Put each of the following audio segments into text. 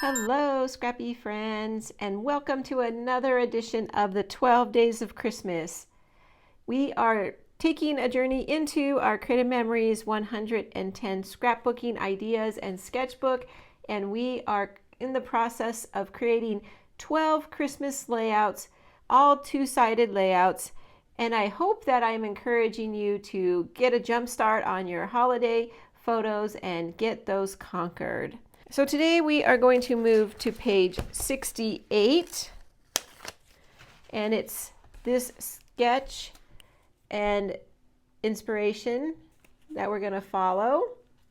Hello, scrappy friends, and welcome to another edition of the 12 Days of Christmas. We are taking a journey into our Creative Memories 110 scrapbooking ideas and sketchbook, and we are in the process of creating 12 Christmas layouts, all two-sided layouts, and I hope that I'm encouraging you to get a jump start on your holiday photos and get those conquered. So today we are going to move to page 68, and it's this sketch and inspiration that we're going to follow.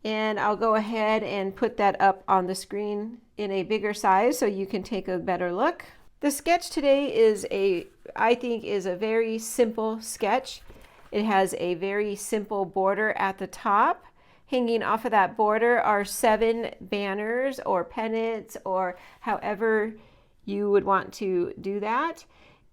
And I'll go ahead and put that up on the screen in a bigger size so you can take a better look. The sketch today is I think is a very simple sketch. It has a very simple border at the top. Hanging off of that border are 7 banners or pennants or however you would want to do that.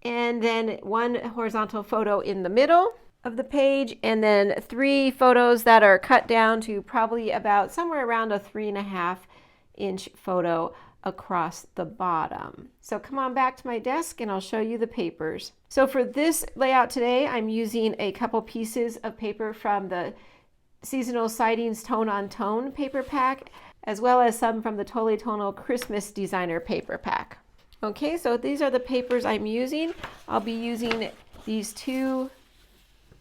And then 1 horizontal photo in the middle of the page, and then 3 photos that are cut down to probably about somewhere around a 3.5-inch photo across the bottom. So come on back to my desk and I'll show you the papers. So for this layout today, I'm using a couple pieces of paper from the Seasonal Sightings Tone on Tone paper pack, as well as some from the Totally Tonal Christmas Designer paper pack. Okay, so these are the papers I'm using. I'll be using these 2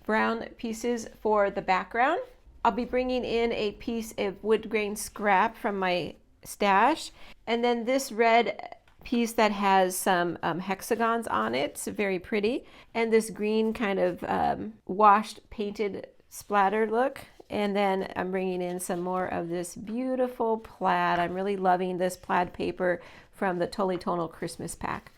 brown pieces for the background. I'll be bringing in a piece of wood grain scrap from my stash, and then this red piece that has some hexagons on it. It's very pretty, and this green kind of washed painted splatter look. And then I'm bringing in some more of this beautiful plaid. I'm really loving this plaid paper from the Totally Tonal Christmas pack.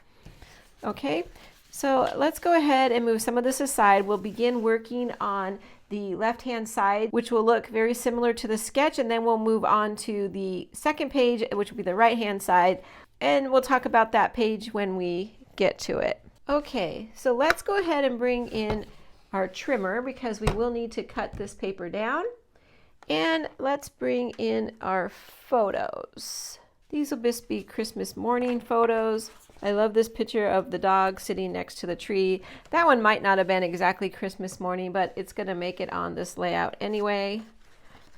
Okay, so let's go ahead and move some of this aside. We'll begin working on the left-hand side, which will look very similar to the sketch, and then we'll move on to the second page, which will be the right-hand side, and we'll talk about that page when we get to it. Okay, so let's go ahead and bring in our trimmer because we will need to cut this paper down. And let's bring in our photos. These will just be Christmas morning photos. I love this picture of the dog sitting next to the tree. That one might not have been exactly Christmas morning, but it's going to make it on this layout anyway.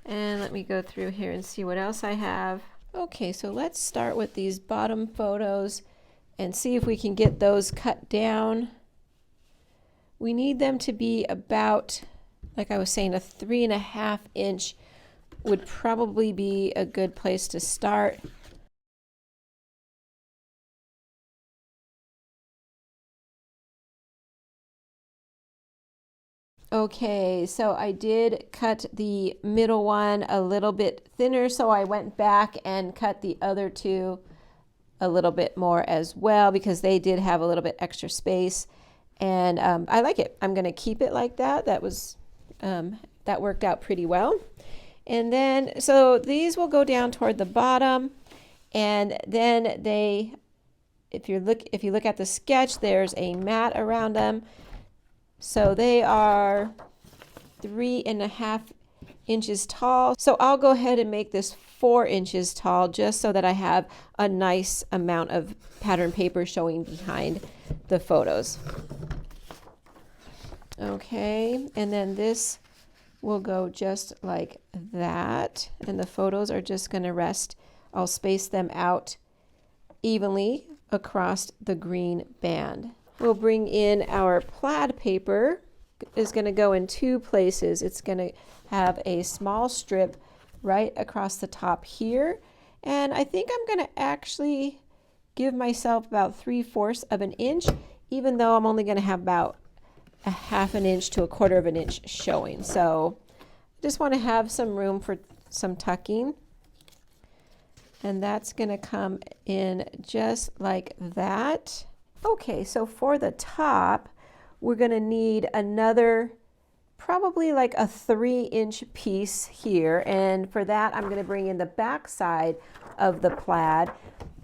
And let me go through here and see what else I have. Okay, so let's start with these bottom photos and see if we can get those cut down. We need them to be about, like I was saying, a 3.5-inch would probably be a good place to start. Okay, so I did cut the middle one a little bit thinner, so I went back and cut the other 2 a little bit more as well because they did have a little bit extra space. And I like it. I'm going to keep it like that. That worked out pretty well. And then, so these will go down toward the bottom. And then if you look at the sketch, there's a mat around them. So they are 3.5 inches tall. So I'll go ahead and make this 4 inches tall just so that I have a nice amount of pattern paper showing behind the photos. Okay, and then this will go just like that, and the photos are just going to rest. I'll space them out evenly across the green band. We'll bring in our plaid paper. It's going to go in 2 places. It's going to have a small strip right across the top here, and I think I'm going to actually give myself about 3/4 of an inch, even though I'm only going to have about a 1/2 inch to 1/4 inch showing. So I just want to have some room for some tucking, and that's going to come in just like that. Okay, so for the top we're going to need another probably like a 3-inch piece here, and for that I'm going to bring in the back side of the plaid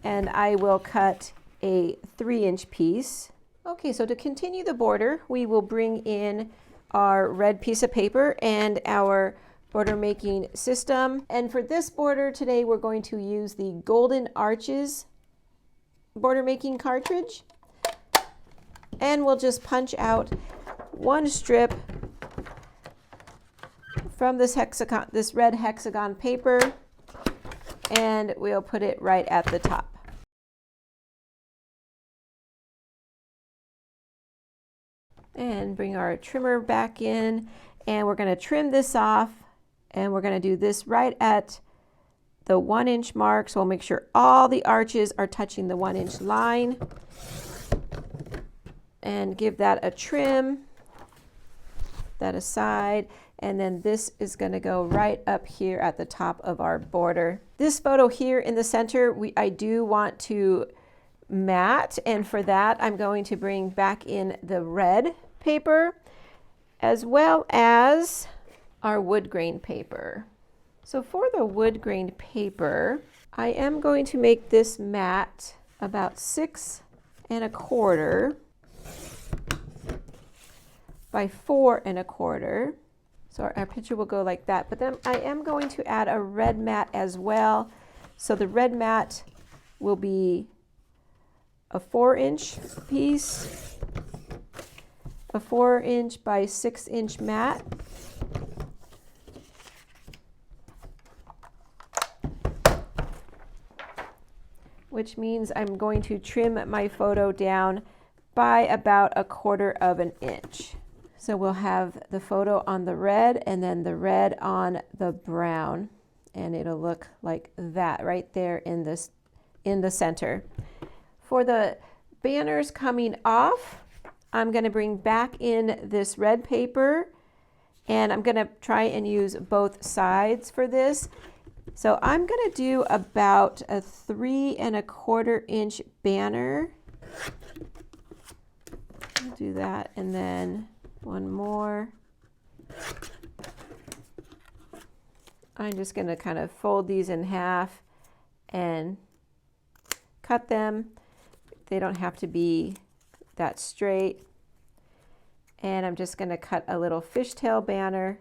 and I will cut a 3-inch piece. Okay, so to continue the border, we will bring in our red piece of paper and our border making system. And for this border today, we're going to use the Golden Arches border making cartridge. And we'll just punch out one strip from this hexagon, this red hexagon paper, and we'll put it right at the top. And bring our trimmer back in, and we're going to trim this off, and we're going to do this right at the 1-inch mark. So we'll make sure all the arches are touching the 1-inch line, and give that a trim, that aside. And then this is going to go right up here at the top of our border. This photo here in the center, I do want to matte, and for that I'm going to bring back in the red paper as well as our wood grain paper. So for the wood grain paper, I am going to make this matte about 6 1/4 by 4 1/4. So our picture will go like that, but then I am going to add a red matte as well. So the red matte will be a 4-inch piece, a 4-inch by 6-inch matte. Which means I'm going to trim my photo down by about 1/4 inch. So we'll have the photo on the red and then the red on the brown, and it'll look like that right there in the center. For the banners coming off, I'm going to bring back in this red paper, and I'm going to try and use both sides for this. So I'm going to do about a 3 1/4 inch banner. I'll do that, and then one more. I'm just going to kind of fold these in half and cut them. They don't have to be that straight. And I'm just going to cut a little fishtail banner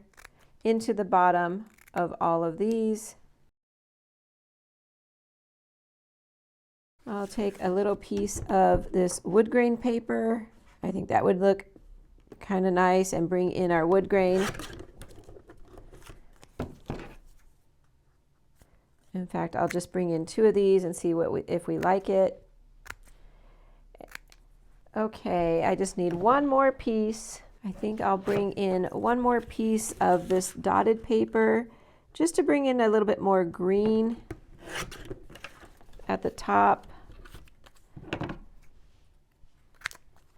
into the bottom of all of these. I'll take a little piece of this wood grain paper. I think that would look kind of nice, and bring in our wood grain. In fact, I'll just bring in 2 of these and see if we like it. Okay, I just need one more piece. I think I'll bring in one more piece of this dotted paper just to bring in a little bit more green at the top.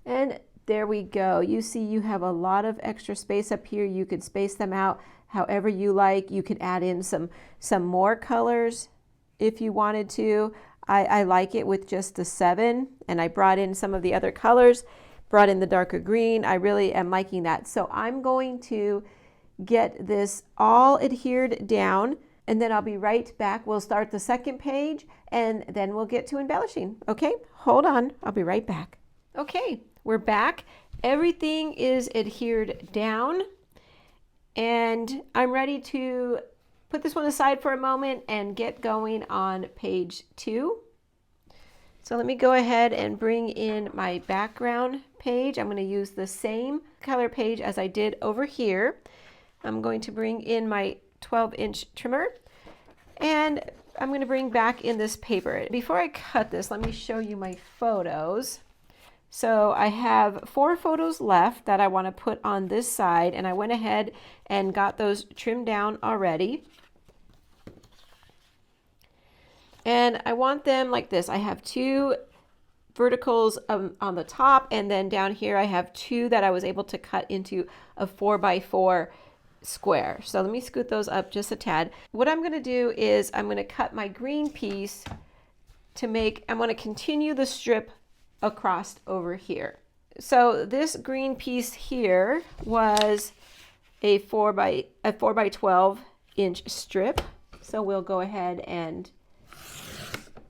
And there we go. You see you have a lot of extra space up here. You could space them out however you like. You could add in some more colors if you wanted to. I like it with just the 7, and I brought in some of the other colors, brought in the darker green. I really am liking that. So I'm going to get this all adhered down, and then I'll be right back. We'll start the second page, and then we'll get to embellishing. Okay, hold on. I'll be right back. Okay, we're back. Everything is adhered down, and I'm ready to put this one aside for a moment and get going on page 2. So let me go ahead and bring in my background page. I'm going to use the same color page as I did over here. I'm going to bring in my 12-inch trimmer, and I'm going to bring back in this paper. Before I cut this, let me show you my photos. So I have 4 photos left that I want to put on this side, and I went ahead and got those trimmed down already. And I want them like this. I have 2 verticals on the top, and then down here I have 2 that I was able to cut into a 4x4 square. So let me scoot those up just a tad. What I'm going to do is I'm going to cut my green piece to make, I'm going to continue the strip across over here. So this green piece here was a 4x12 inch strip. So we'll go ahead and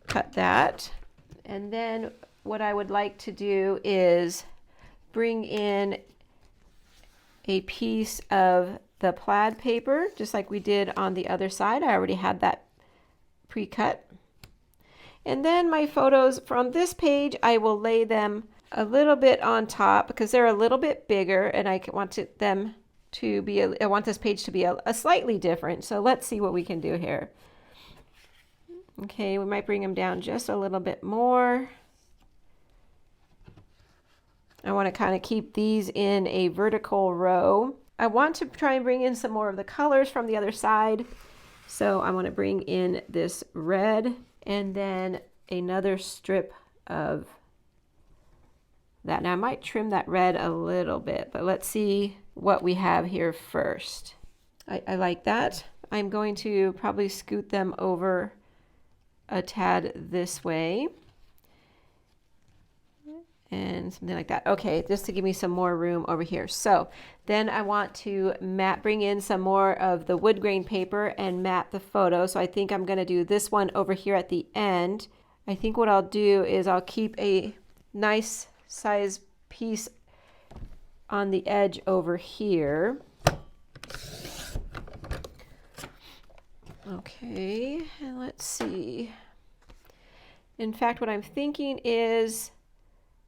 cut that. And then what I would like to do is bring in a piece of the plaid paper, just like we did on the other side. I already had that pre-cut. And then my photos from this page, I will lay them a little bit on top because they're a little bit bigger, and I want them to be, I want this page to be a slightly different. So let's see what we can do here. Okay, we might bring them down just a little bit more. I want to kind of keep these in a vertical row. I want to try and bring in some more of the colors from the other side. So I want to bring in this red and then another strip of that. Now I might trim that red a little bit, but let's see what we have here first. I like that. I'm going to probably scoot them over a tad this way and something like that. Okay, just to give me some more room over here. So then I want to bring in some more of the wood grain paper and mat the photo. So I think I'm going to do this one over here at the end. I think what I'll do is I'll keep a nice size piece on the edge over here. Okay, and let's see. In fact, what I'm thinking is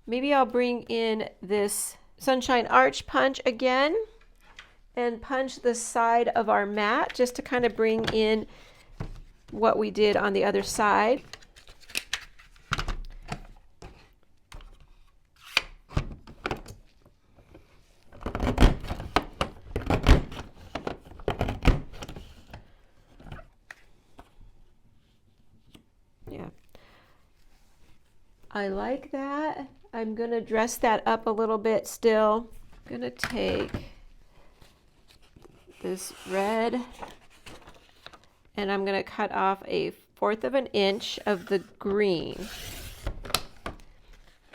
maybe I'll bring in this Sunshine Arch punch again and punch the side of our mat just to kind of bring in what we did on the other side. I like that. I'm going to dress that up a little bit still. I'm going to take this red and I'm going to cut off 1/4 of an inch of the green.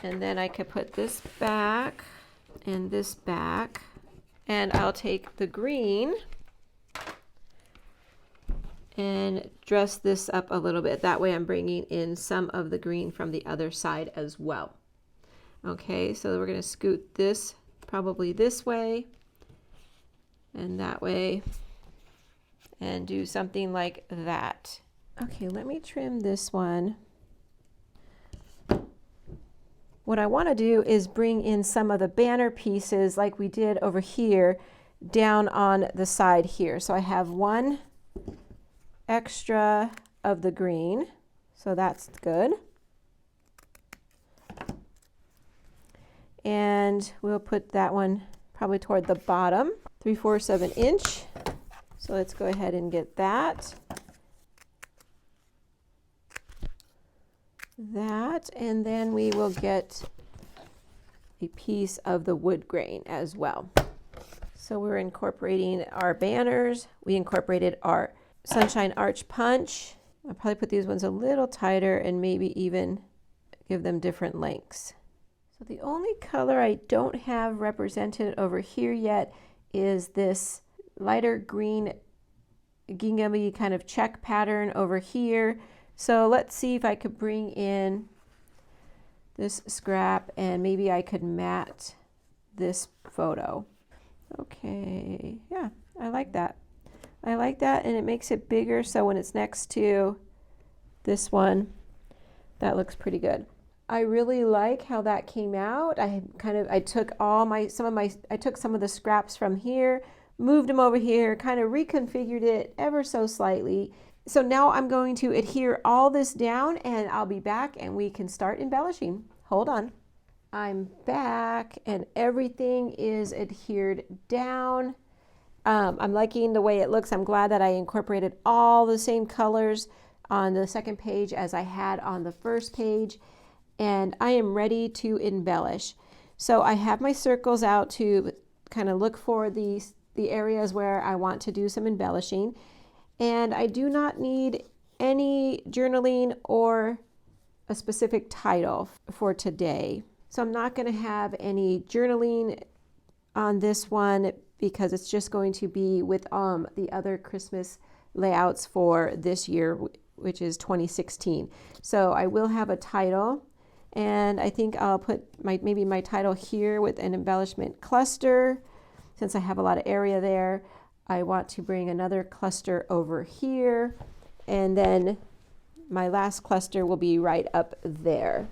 And then I could put this back and this back, and I'll take the green and dress this up a little bit. That way I'm bringing in some of the green from the other side as well. Okay, so we're going to scoot this probably this way and that way and do something like that. Okay, let me trim this one. What I want to do is bring in some of the banner pieces like we did over here down on the side here. So I have one extra of the green, so that's good. And we'll put that one probably toward the bottom, 3/4 of an inch. So let's go ahead and get that. And then we will get a piece of the wood grain as well. So we're incorporating our banners. We incorporated our Sunshine Arch punch. I'll probably put these ones a little tighter and maybe even give them different lengths. So the only color I don't have represented over here yet is this lighter green gingham-y kind of check pattern over here. So let's see if I could bring in this scrap and maybe I could mat this photo. Okay, yeah, I like that. I like that, and it makes it bigger, so when it's next to this one, that looks pretty good. I really like how that came out. I took some of the scraps from here, moved them over here, kind of reconfigured it ever so slightly. So now I'm going to adhere all this down, and I'll be back and we can start embellishing. Hold on. I'm back and everything is adhered down. I'm liking the way it looks. I'm glad that I incorporated all the same colors on the second page as I had on the first page, and I am ready to embellish. So I have my circles out to kind of look for the areas where I want to do some embellishing, and I do not need any journaling or a specific title for today. So I'm not going to have any journaling on this one because it's just going to be with the other Christmas layouts for this year, which is 2016. So I will have a title, and I think I'll put maybe my title here with an embellishment cluster since I have a lot of area there. I want to bring another cluster over here, and then my last cluster will be right up there.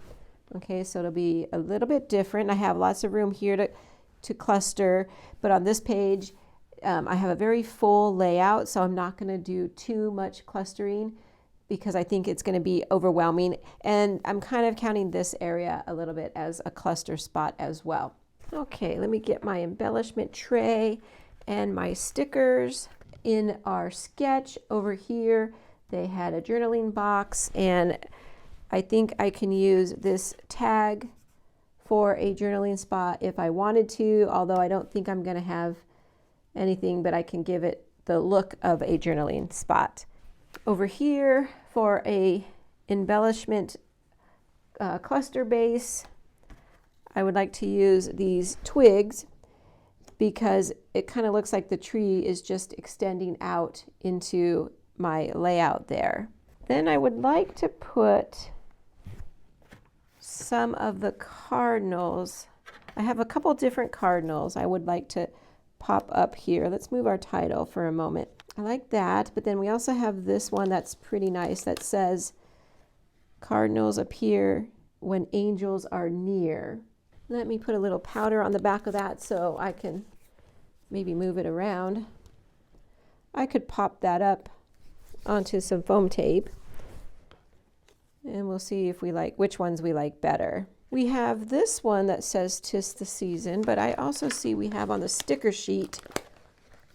Okay, so it'll be a little bit different. I have lots of room here to cluster, but on this page, I have a very full layout, so I'm not going to do too much clustering because I think it's going to be overwhelming. And I'm kind of counting this area a little bit as a cluster spot as well. Okay, let me get my embellishment tray and my stickers. In our sketch over here, they had a journaling box, and I think I can use this tag for a journaling spot if I wanted to, although I don't think I'm going to have anything, but I can give it the look of a journaling spot. Over here for a embellishment cluster base, I would like to use these twigs because it kind of looks like the tree is just extending out into my layout there. Then I would like to put some of the cardinals. I have a couple different cardinals I would like to pop up here. Let's move our title for a moment. I like that, but then we also have this one that's pretty nice that says, "Cardinals appear when angels are near." Let me put a little powder on the back of that so I can maybe move it around. I could pop that up onto some foam tape, and we'll see if we like which ones we like better. We have this one that says "'Tis the Season," but I also see we have on the sticker sheet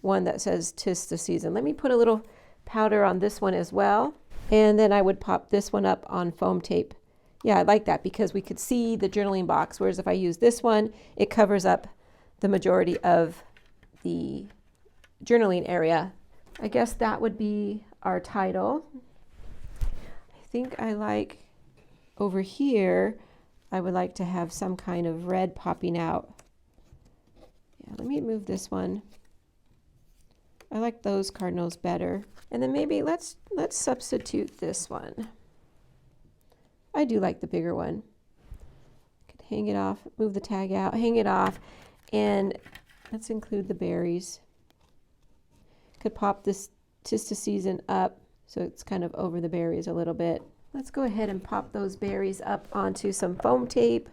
one that says "'Tis the Season." Let me put a little powder on this one as well, and then I would pop this one up on foam tape. Yeah, I like that because we could see the journaling box, whereas if I use this one, it covers up the majority of the journaling area. I guess that would be our title. I think I like over here, I would like to have some kind of red popping out. Yeah, let me move this one. I like those cardinals better. And then maybe let's substitute this one. I do like the bigger one. Could hang it off, move the tag out, hang it off, and let's include the berries. Could pop this "'Tis the Season" up so it's kind of over the berries a little bit. Let's go ahead and pop those berries up onto some foam tape.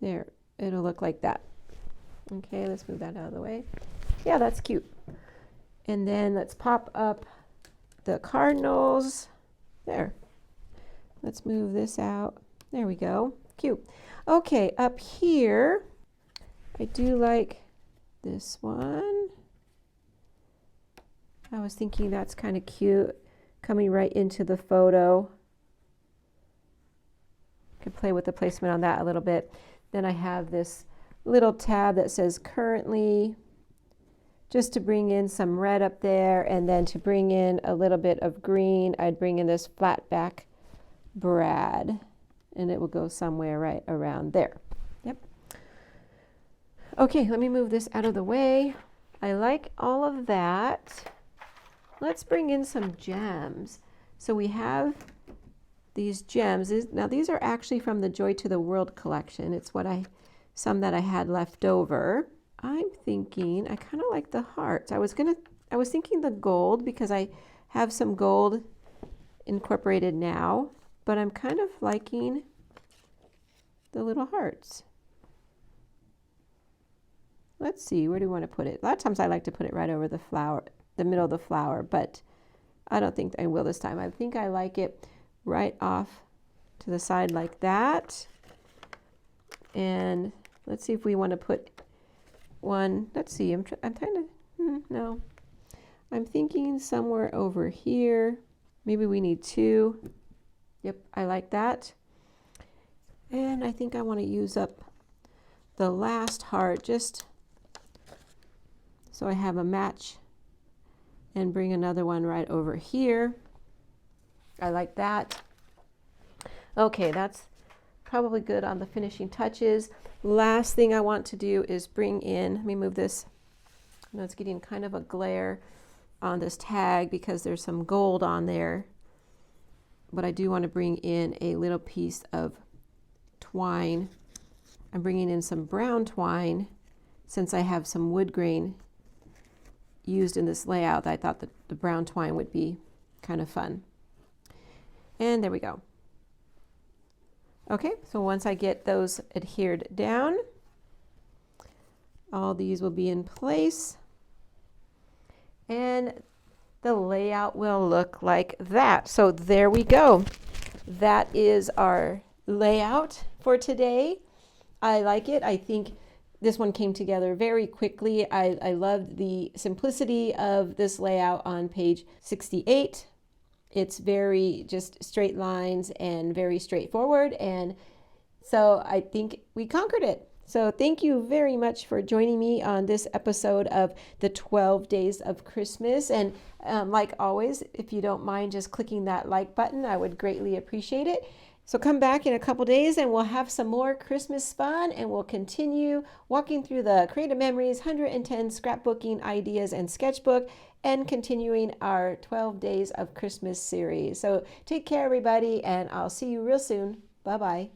There, it'll look like that. Okay, let's move that out of the way. Yeah, that's cute. And then let's pop up the cardinals. There. Let's move this out. There we go. Cute. Okay, up here, I do like this one. I was thinking that's kind of cute, coming right into the photo. Could play with the placement on that a little bit. Then I have this little tab that says "Currently," just to bring in some red up there, and then to bring in a little bit of green, I'd bring in this flat back brad, and it will go somewhere right around there. Yep. Okay, let me move this out of the way. I like all of that. Let's bring in some gems. So we have these gems. Now these are actually from the Joy to the World collection. It's some that I had left over. I'm thinking I kind of like the hearts. I was thinking the gold because I have some gold incorporated now, but I'm kind of liking the little hearts. Let's see, where do we want to put it? A lot of times I like to put it right over the flower, the middle of the flower, but I don't think I will this time. I think I like it right off to the side like that. And let's see if we want to put one. Let's see, I'm trying to, no. I'm thinking somewhere over here. Maybe we need two. Yep, I like that. And I think I want to use up the last heart just so I have a match, and bring another one right over here. I like that. Okay, that's probably good on the finishing touches. Last thing I want to do is bring in, let me move this. I know it's getting kind of a glare on this tag because there's some gold on there, but I do want to bring in a little piece of twine. I'm bringing in some brown twine since I have some wood grain used in this layout that I thought that the brown twine would be kind of fun. And there we go. Okay, so once I get those adhered down, all these will be in place. And the layout will look like that. So there we go. That is our layout for today. I like it. I think this one came together very quickly. I loved the simplicity of this layout on page 68. It's very just straight lines and very straightforward. And so I think we conquered it. So thank you very much for joining me on this episode of the 12 Days of Christmas. And like always, if you don't mind just clicking that like button, I would greatly appreciate it. So come back in a couple days and we'll have some more Christmas fun, and we'll continue walking through the Creative Memories 110 scrapbooking ideas and sketchbook, and continuing our 12 Days of Christmas series. So take care, everybody, and I'll see you real soon. Bye-bye.